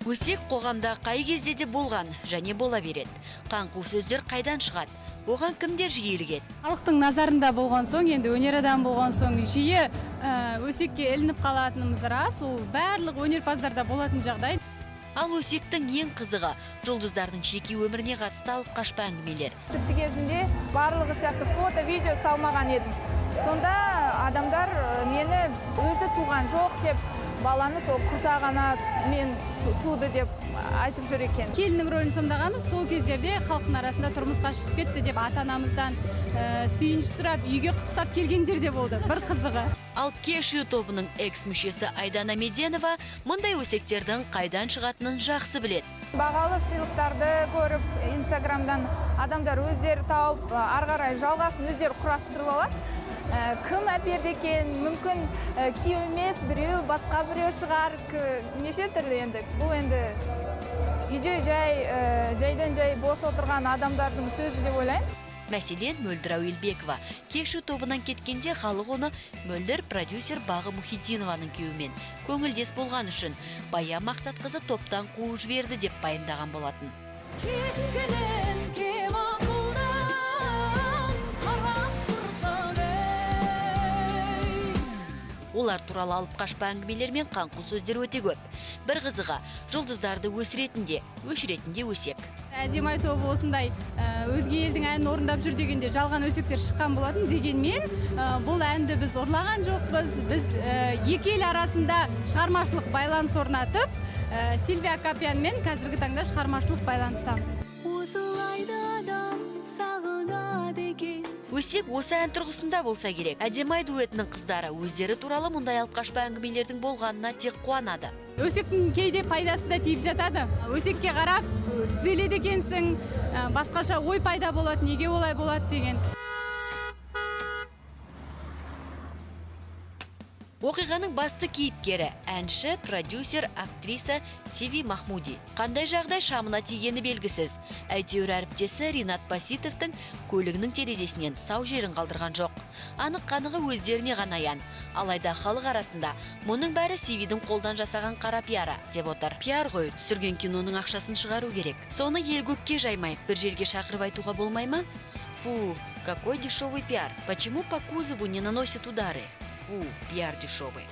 Өсек қоғамда қай кезде де болған және бола береді. Қаңқу сөздер қайдан шығады? Оған кімдер жиілігеді? Халықтың назарында болған соң, енді өнер адам болған соң жиі өсекке ілініп қалатынымыз рас. Ол барлық өнерпаздарда болатын жағдай. Ал өсектің ең қызығы жұлдыздардың жеке өміріне қатысты алып қашпа әңгімелер. Жүкті кезінде барлығы сияқты фото, видео салмаған едім. Сонда адамдар мені өзі туған жоқ деп, баланы сол құрсағана мен туды деп айтып жүр екен. Келіннің рөлін сомдағанбыз, сол кездерде халықтың арасында тұрмысқа шығып кетті деп ата-анамыздан сүйініш сұрап, үйге құттықтап келгендер де болды. Бір қызығы. Ал Кешу тобының экс-мүшесі Айдана Меденова мұндай өсектердің қайдан шығатынын жақсы біледі. Бағалы сыйлықтарды көріп, Инстаграмдан адамдар өздері тауып, ары қарай жалғасын өздері құрастырып алады. Кім әперді екен, мүмкін күйеу емес, біреу, басқа біреу шығар, неше түрлі енді. Бұл енді үйде жайдан жай бос отырған адамдардың сөзі деп ойлаймын. Мәселен, Мөлдір Әуелбекова Кешу тобынан кеткенде халық оны Мөлдір продюсер Бағы Мұхитдинованың күйеуімен көңілдес болған үшін Бая Мақсатқызы топтан қуып жіберді деп пайымдаған болатын. Олар туралы алып қашпа әңгімелер мен қаңқу сөздер өте көп. Бір қызыға, жұлдыздарды өсіретінде, өшіретінде өсек. Әдемі тобы осындай өзге елдің әнін орындап жүр дегенде жалған өсектер шыққан болатын. Дегенмен бұл әнді біз ұрлаған жоқпыз. Біз екі ел арасында шығармашылық байланыс орнатып, Сильвия Капянмен қазіргі таңда шығармашылық байланыстамыз. Өсек осы ән тұрғысында болса керек. Әдемай дуэтінің қыздары өздері туралы мұндай алып қашпа әңгімелердің болғанына тек қуанады. Өсектің кейде пайдасы да тиіп жатады. Өсекке қарап, түзеледі екенсің, басқаша ой пайда болады, неге олай болады деген. Оқиғаның басты кейіпкері әнші, продюсер, актриса Сиви Махмуди. Қандай жағдай шамына тигені белгісіз. Әйтеуір әріптесі Ринат Баситовтың көлігінің терезесінен сау жерін қалдырған жоқ. Анық қанығы өздеріне ғана аян. Алайда халық арасында мұның бәрі Сивидің қолдан жасаған қара пиары деп отыр. Пиар ғой, түсірген киноның ақшасын шығару керек. Соны ел көкке жаймай, бір жерге шақырып айтуға болмай ма? Фу, какой дешевый пиар. Почему по кузову не наносят удары? Фу, пиар дешевый.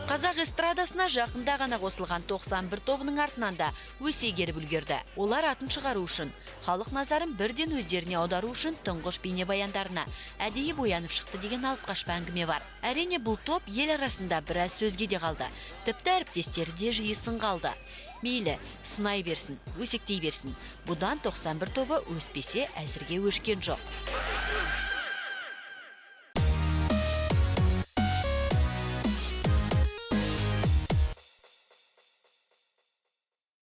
Қазақ эстрадасына жақында ғана қосылған 91 тобының артынан да өсек еріп үлгерді. Олар атын шығару үшін, халық назарын бірден өздеріне аудару үшін тұңғыш бейнебаяндарына әдейі боянып шықты деген алып қашпа әңгіме бар. Әрине бұл топ ел арасында біраз сөзге де қалды. Тіпті әріптестері де жиі сынға алды. Мейлі, сынай берсін, өсектей берсін. Бұдан 91 тобы өспесе әзірге өшкен жоқ.